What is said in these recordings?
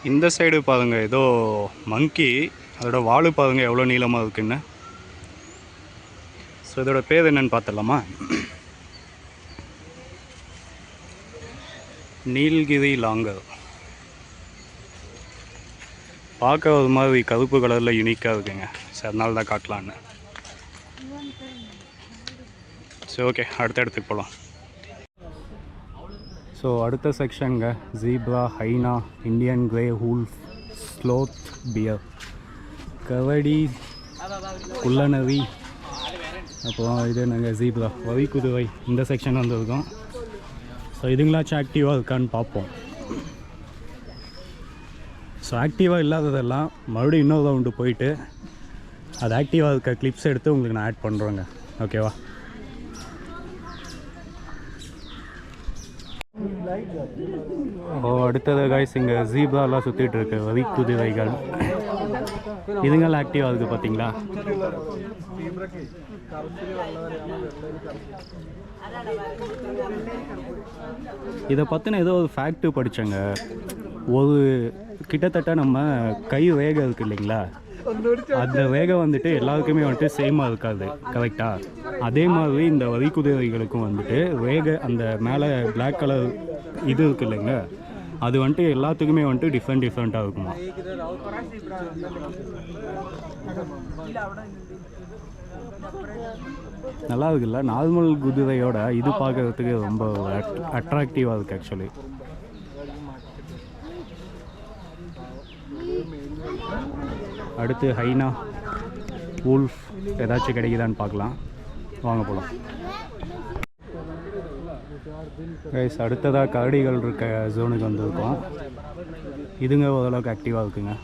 இந்த சைடு பாருங்க ஏதோ மங்கி, அதோட வால் பாருங்க எவ்வளோ நீளமாக இருக்குன்னு. ஸோ இதோட பேர் என்னன்னு பார்த்துடலாமா? நீல்கிரி லாங்கர். பார்க்க ஒரு மாதிரி கருப்பு கலரில் யூனிக்காக இருக்குங்க. சரி, அதனால தான் காட்டலான்னு. சரி, ஓகே, அடுத்த இடத்துக்கு போகலாம். ஸோ அடுத்த செக்ஷனுங்க zebra, hyena, Indian grey wolf, sloth bear, கவடி, குள்ளநரி, அப்புறம் இது நாங்கள் ஜீப்ரா, வரி குதிரை. இந்த செக்ஷன் வந்துருக்கோம். ஸோ இதுங்களாச்சும் ஆக்டிவாக இருக்கான்னு பார்ப்போம். ஸோ ஆக்டிவாக இல்லாததெல்லாம் மறுபடியும் இன்னொரு ரவுண்டு போயிட்டு அது ஆக்டிவாக இருக்க கிளிப்ஸ் எடுத்து உங்களுக்கு நான் ஆட் பண்ணுறேங்க. ஓகேவா? அடுத்தது காய்ஸ், இங்கே ஜீப்ராலாம் சுற்றிட்டு இருக்கு, வரி குதிரைகள். இதுங்கெல்லாம் ஆக்டிவாக இருக்குது பார்த்தீங்களா? இதை பற்றின ஏதோ ஒரு ஃபேக்ட்டு படித்தேங்க. ஒரு கிட்டத்தட்ட நம்ம கை வேகம் இருக்குது இல்லைங்களா, அந்த வேகம் வந்துட்டு எல்லாருக்குமே வந்துட்டு சேமாக இருக்காது, கரெக்டாக? அதே மாதிரி இந்த வரி குதிரைகளுக்கும் வந்துட்டு அந்த மேலே பிளாக் கலர் இது இருக்குது இல்லைங்க, அது வந்துட்டு எல்லாத்துக்குமே வந்துட்டு டிஃப்ரெண்ட்டாக இருக்குமா. நல்லா இருக்குல்ல? நார்மல் குதிரையோட இது பார்க்கறதுக்கு ரொம்ப அட்ராக்டிவாக இருக்குது ஆக்சுவலி. அடுத்து ஹைனா, வூல்ஃப் ஏதாச்சும் கிடைக்குதான்னு பார்க்கலாம். வாங்க போகலாம். கைஸ், அடுத்ததாக கரடிகள் இருக்க ஜோனுக்கு வந்திருக்கோம். இதுங்க ஓரளவுக்கு ஆக்டிவாக இருக்குங்க.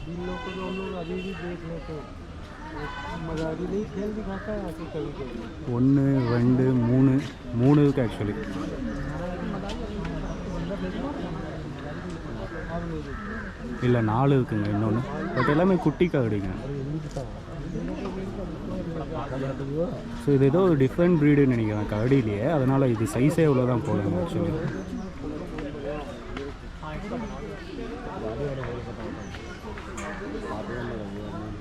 1 2 3 இருக்குது ஆக்சுவலி. இல்லை 4 இருக்குங்க இன்னொன்று. பட் எல்லாமே குட்டி கரடிங்க. ஸோ இது ஏதோ ஒரு டிஃப்ரெண்ட் ப்ரீடுன்னு நினைக்கிறேன் கரடியிலேயே, அதனால் இது சைஸே இவ்வளோ தான் போடுங்க ஆக்சுவலி.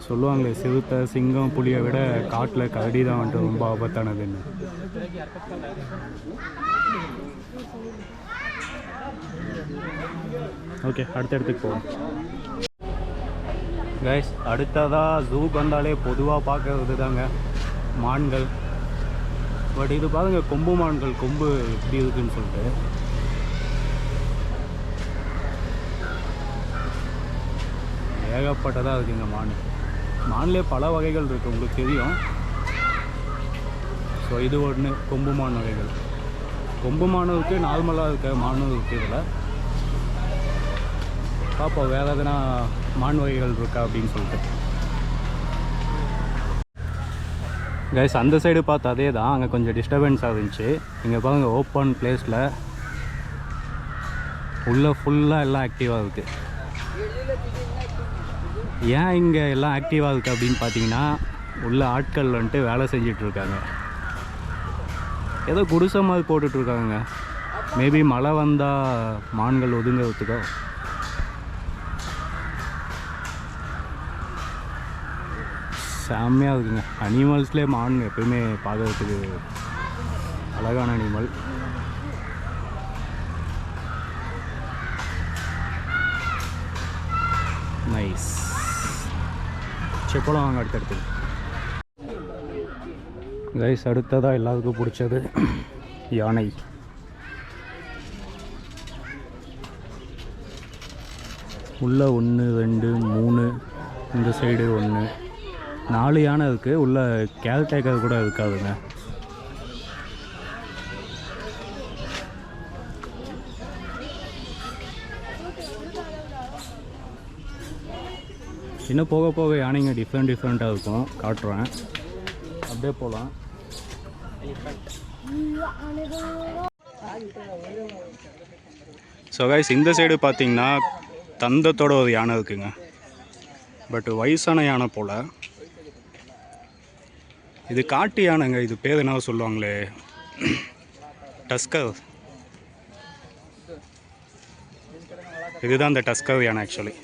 சொல்லுவாங்களே, சிறுத்தை, சிங்கம், புலியை விட காட்டில் கரடி தான் வந்துட்டு ரொம்ப ஆபத்தானதுன்னு. ஓகே, அடுத்த இடத்துக்கு போவோம். கைஸ், அடுத்ததாக ஜூக்கு வந்தாலே பொதுவாக பார்க்கறது தாங்க மான்கள். பட் இது பாருங்க, கொம்பு மான்கள், கொம்பு எப்படி இருக்குன்னு சொல்லிட்டு. ஏகப்பட்டதாக இருக்குங்க மான்லேயே பல வகைகள் இருக்குது, உங்களுக்கு தெரியும். ஸோ இது ஒன்று கொம்பு மான் வகைகள். கொம்பு மானும் இருக்குது, நார்மலாக இருக்க மானும் இருக்குது. இதில் பார்ப்போம் வேறு எதுனா மான் வகைகள் இருக்கா அப்படின்னு சொல்லிட்டு. கைஸ், அந்த சைடு பார்த்து அதே தான், அங்கே கொஞ்சம் டிஸ்டர்பன்ஸாக இருந்துச்சு. இங்கே பாருங்கள், ஓப்பன் பிளேஸில் உள்ளே ஃபுல்லாக எல்லாம் ஆக்டிவாக இருக்குது. ஏன் இங்கே எல்லாம் ஆக்டிவாக இருக்குது அப்படின்னு பார்த்தீங்கன்னா, உள்ள ஆட்கள் வந்துட்டு வேலை செஞ்சிட்ருக்காங்க. ஏதோ குடிசை மாதிரி போட்டுட்ருக்காங்க. மேபி மழை வந்தால் மான்கள் ஒதுங்கிறதுக்கோ. செம்மையாக இருக்குங்க. அனிமல்ஸ்லேயே மான் எப்பயுமே பார்க்கறதுக்கு அழகான அனிமல். நைஸ். செப்பலாம் வாங்க அடுத்தடுத்து. கைஸ், அடுத்ததாக எல்லாருக்கும் பிடிச்சது யானை. உள்ள 1 2 3, இந்த சைடு 1 4 யானை இருக்குது. உள்ள கேர்டேக்கர் கூட இருக்காதுங்க. இன்னும் போக போக யானைங்க டிஃப்ரெண்ட்டாக இருக்கும், காட்டுறேன். அப்படியே போகலாம். ஸோ கைஸ், இந்த சைடு பார்த்தீங்கன்னா தந்தத்தோட ஒரு யானை இருக்குங்க. பட் வயசான யானை போல். இது காட்டு யானைங்க. இது பேர் என்ன சொல்லுவாங்களே, டஸ்கர். இதுதான் அந்த டஸ்கர் யானை ஆக்சுவலி.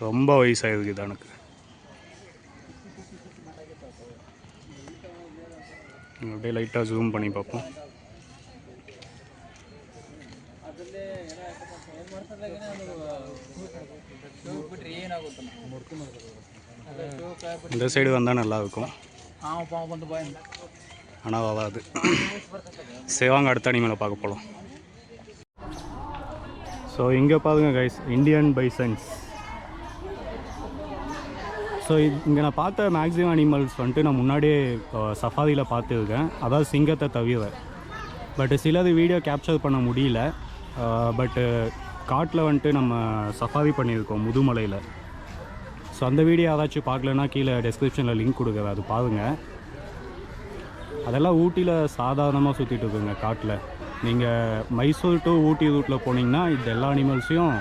ரொம்ப வயசாகிருக்கு இது எனக்கு. அப்படியே லைட்டாக ஜூம் பண்ணி பார்ப்போம். இந்த சைடு வந்தால் நல்லாயிருக்கும், ஆனால் வராது. சேவாங்க அடுத்த அனிமலை பார்க்க போகலாம். ஸோ இங்கே பாருங்க கைஸ், இந்தியன் பைசன்ஸ். ஸோ இங்கே நான் பார்த்த மேக்ஸிமம் அனிமல்ஸ் வந்துட்டு நான் முன்னாடியே சஃபாரியில் பார்த்துருக்கேன், அதாவது சிங்கத்தை தவிர. பட்டு சிலது வீடியோ கேப்சர் பண்ண முடியல. பட்டு காட்டில் வந்துட்டு நம்ம சஃபாரி பண்ணியிருக்கோம் முதுமலையில். ஸோ அந்த வீடியோ யாராச்சும் பார்க்கலன்னா கீழே டெஸ்கிரிப்ஷனில் லிங்க் கொடுக்குறேன், அது பாருங்கள். அதெல்லாம் ஊட்டியில் சாதாரணமாக சுற்றிட்டு இருக்குங்க காட்டில். நீங்கள் மைசூர் டு ஊட்டி ரூட்டில் போனீங்கன்னா இந்த எல்லா அனிமல்ஸையும்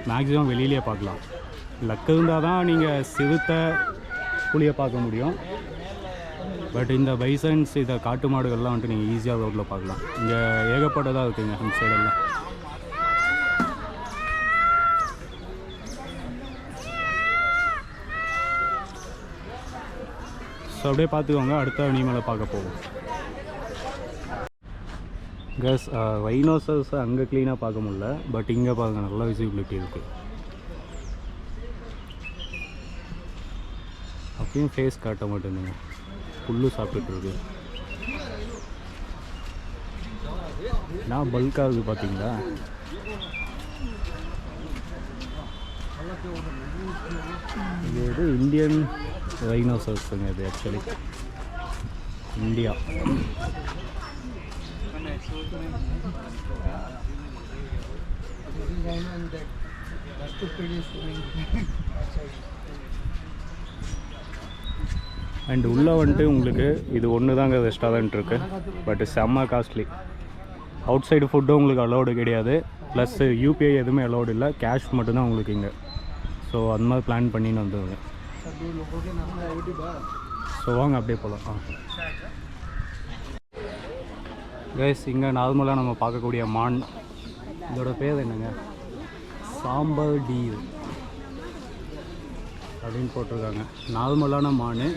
மேக்ஸிமம் வெளியிலே பார்க்கலாம். லக்கு இருந்தால் தான் நீங்கள் சிறுத்தை புளியை பார்க்க முடியும். பட் இந்த பைசன்ஸ், இதை காட்டு மாடுகள்லாம் வந்துட்டு நீங்கள் ஈஸியாக ரோட்டில் பார்க்கலாம். இங்கே ஏகப்பட்டதாக இருக்குங்க அந்த சைடெல்லாம். ஸோ அப்படியே பார்த்துக்கோங்க, அடுத்த அனிமலை பார்க்க போகும். கேஸ் ரைனோசர்ஸ் அங்கே க்ளீனாக பார்க்க முடியல, பட் இங்கே பாருங்க நல்லா விசிபிலிட்டி இருக்குது. அப்பயும் ஃபேஸ் காட்ட மாட்டேங்குங்க, புல்லு சாப்பிட்டுருக்கு. நான் பல்காகுது பார்த்தீங்களா. இது இந்தியன் ரைனோசர்ஸுங்க, இது ஆக்சுவலி இந்தியா. அண்ட் உள்ளே வந்துட்டு உங்களுக்கு இது ஒன்று தாங்க ரெஸ்டாரண்ட் இருக்குது, பட் செம்ம காஸ்ட்லி. அவுட் சைடு ஃபுட்டும் உங்களுக்கு அலோடு கிடையாது, ப்ளஸ் யூபிஐ எதுவுமே அலோடு இல்லை, கேஷ் மட்டும்தான் உங்களுக்கு இங்கே. ஸோ அந்த மாதிரி பிளான் பண்ணின்னு வந்துடுங்க. ஸோ வாங்க அப்படியே போகலாம். கைஸ், இங்கே நார்மலாக நம்ம பார்க்கக்கூடிய மான், இதோட பேர் என்னங்க, சாம்பல் டீர் அப்படின்னு போட்டிருக்காங்க. நார்மலான மான்.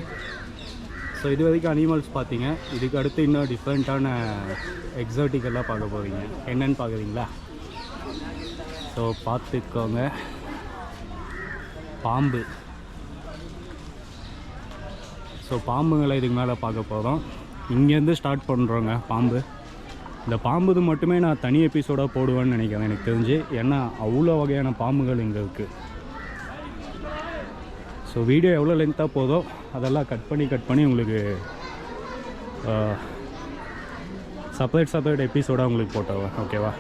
ஸோ இது வரைக்கும் அனிமல்ஸ் பார்த்தீங்க. இதுக்கு அடுத்து இன்னும் டிஃப்ரெண்ட்டான எக்ஸாட்டிக்கெல்லாம் பார்க்க போகிறீங்க. என்னென்னு பார்க்குறீங்களா? ஸோ பார்த்துக்கோங்க. பாம்பு. ஸோ பாம்புங்களை இதுக்கு மேலே பார்க்க போகிறோம். இங்கேருந்து ஸ்டார்ட் பண்ணுறோங்க பாம்பு. இந்த பாம்புது மட்டுமே நான் தனி எபிசோடாக போடுவேன்னு நினைக்கிறேன் எனக்கு தெரிஞ்சு, ஏன்னா அவ்வளோ வகையான பாம்புகள் இங்கே இருக்குது. ஸோ வீடியோ எவ்வளோ லென்த்தாக போதோ அதெல்லாம் கட் பண்ணி உங்களுக்கு செப்பரேட் எபிசோடாக உங்களுக்கு போட்டோம், ஓகேவா?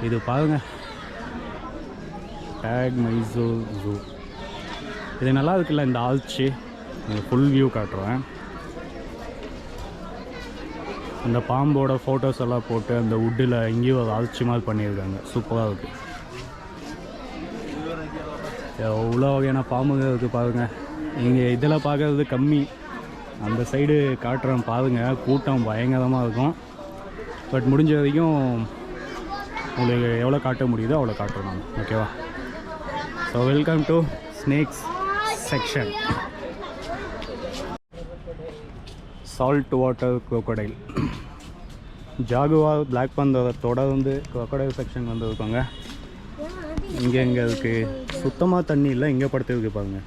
இது பாருங்கள், டேக் மைசூர் ஜூ. இது நல்லா இருக்குல்ல, இந்த ஆல்ச்சி. ஃபுல் வியூ காட்டுறேன். அந்த பாம்போட ஃபோட்டோஸ் எல்லாம் போட்டு அந்த வுட்டில் எங்கேயும் ஒரு ஆல்ச்சி மாதிரி பண்ணியிருக்காங்க, சூப்பராக இருக்குது. எவ்வளோ வகையான பாம்புங்க இருக்குது பாருங்கள். இங்கே இதில் பார்க்குறது கம்மி, அந்த சைடு காட்டுறேன் பாருங்கள். கூட்டம் பயங்கரமாக இருக்கும். பட் முடிஞ்ச வரைக்கும் உங்களுக்கு எவ்வளோ காட்ட முடியுதோ அவ்வளோ காட்டுறோம் நாங்கள், ஓகேவா? So welcome to snakes section. Salt water crocodile. Jaguar, black பந்தரத்தோட வந்து crocodile செக்ஷன் வந்து இருக்காங்க. இங்கே இருக்குது சுத்தமாக தண்ணி இல்லை, இங்கே படுத்துருக்கு பாருங்க.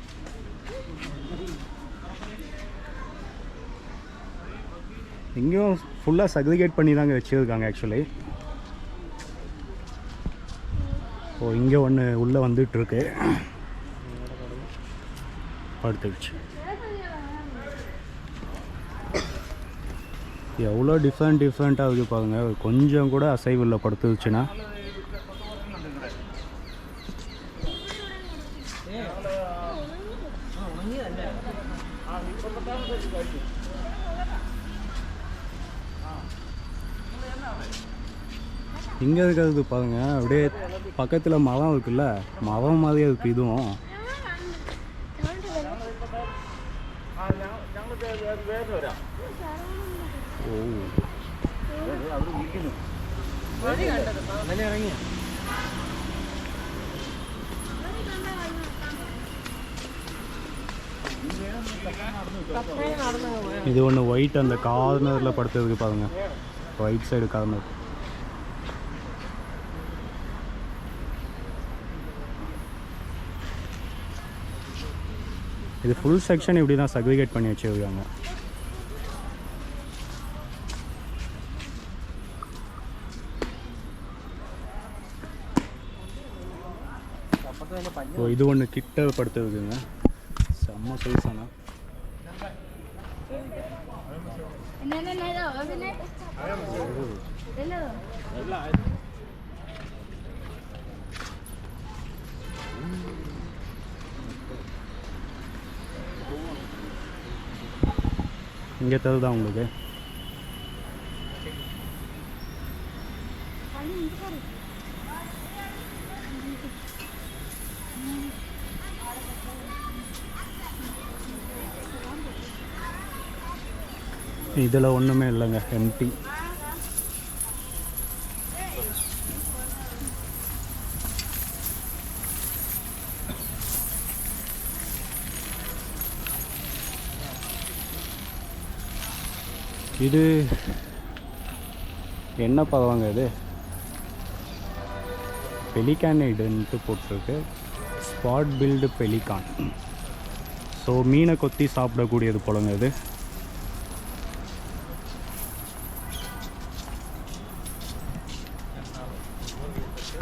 இங்கேயும் ஃபுல்லாக சக்ரிகேட் பண்ணி தாங்க வச்சுருக்காங்க ஆக்சுவலி. ஓ, இங்கே ஒன்று உள்ளே வந்துட்டுருக்கு, படுத்துக்கிச்சு. எவ்வளோ டிஃப்ரெண்ட்டாக இருக்குது பாருங்கள். கொஞ்சம் கூட அசைவில் படுத்துச்சுன்னா இங்கே இருக்கிறது பாருங்கள். அப்படியே பக்கத்தில் மரம் இருக்குல்ல, மரம் மாதிரியே இருக்குது இதுவும். இது ஒன்று ஒயிட் அந்த கார்னரில் படுத்ததுக்கு பாருங்க, ஒயிட் சைடு கார்னர். இது ஃபுல் செக்ஷன் இப்படி தான் செக்ரிகேட் பண்ணி வச்சுருக்காங்க. ஸோ இது ஒன்று கிட்ட படுத்துருக்குங்க, செம்ம சைஸ். ஆனால் இங்கே தருதா உங்களுக்கு? இதில் ஒன்றுமே இல்லைங்க, எம்டி. இது என்ன பறவைங்க? இது பெலிகானைடுன்ட்டு போட்டிருக்கு, ஸ்பாட் பில்டு பெலிகான். ஸோ மீனை கொத்தி சாப்பிடக்கூடியது போலங்க இது.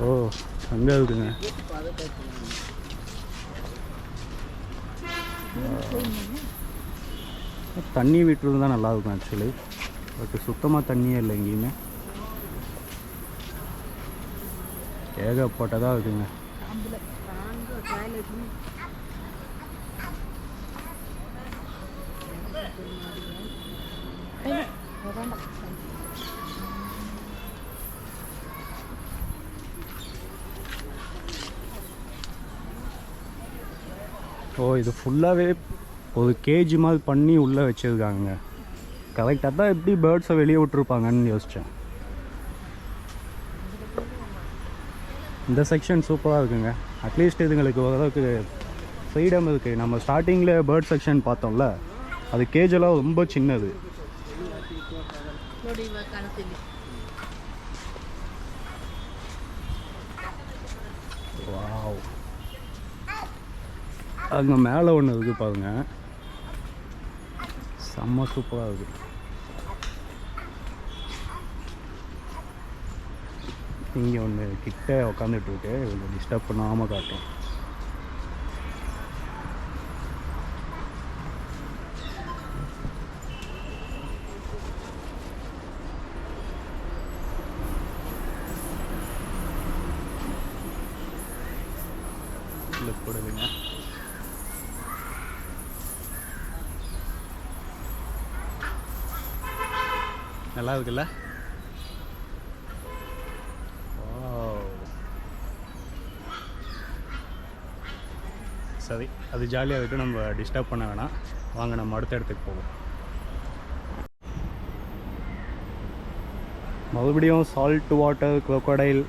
ஓ, அங்கே இருக்குங்க. தண்ணி விட்டுறது தான் நல்லாயிருக்கும் ஆக்சுவலி, பட் சுத்தமாக தண்ணியே இல்லை எங்கேயுமே. ஏகப்பட்டதாக இருக்குங்க. ஓ, இது ஃபுல்லாகவே ஒரு கேஜ் மாதிரி பண்ணி உள்ளே வச்சுருக்காங்க. கரெக்டாக தான் எப்படி பேர்ட்ஸை வெளியே விட்டுருப்பாங்கன்னு யோசித்தேன். இந்த செக்ஷன் சூப்பராக இருக்குங்க. அட்லீஸ்ட் இதுங்களுக்கு ஓரளவுக்கு ஃப்ரீடம் இருக்குது. நம்ம ஸ்டார்டிங்கில் பேர்ட் செக்ஷன் பார்த்தோம்ல, அது கேஜெல்லாம் ரொம்ப சின்னது. வாவ், அங்கே மேலே ஒன்று இருக்குது பாருங்க, செம்ம சூப்பராக இருக்குது. இங்கே ஒன்று கிட்ட உக்காந்துட்டு இருக்கு, இவங்க டிஸ்டர்ப் பண்ணாமல் காட்டும். இல்லை போடுதுங்க. நல்லா இருக்குல்ல? சரி, அது ஜாலியாக இருக்குது, நம்ம டிஸ்டர்ப் பண்ண வேணாம். வாங்க நம்ம அடுத்த இடத்துக்கு போவோம். மறுபடியும் சால்ட் வாட்டர் crocodile.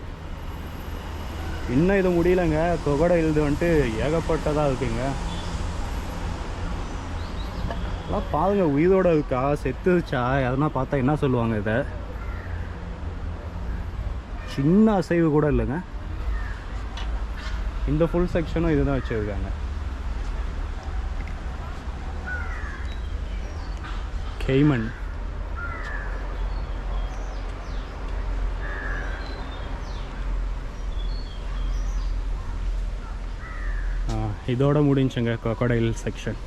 இன்னும் இது முடியலைங்க, crocodile இது வந்துட்டு ஏகப்பட்டதாக இருக்குங்க. எல்லாம் பாருங்க, உயிரோடு இருக்கா செத்துச்சா எதனா பார்த்தா என்ன சொல்லுவாங்க? இதை சின்ன அசைவு கூட இல்லைங்க. இந்த ஃபுல் செக்ஷனும் இதுதான் வச்சுருக்காங்க. கேமன், இதோட முடிஞ்சுங்க crocodile செக்ஷன்.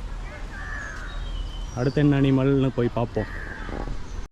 அடுத்து என்ன அனிமல்னு போய் பார்ப்போம்.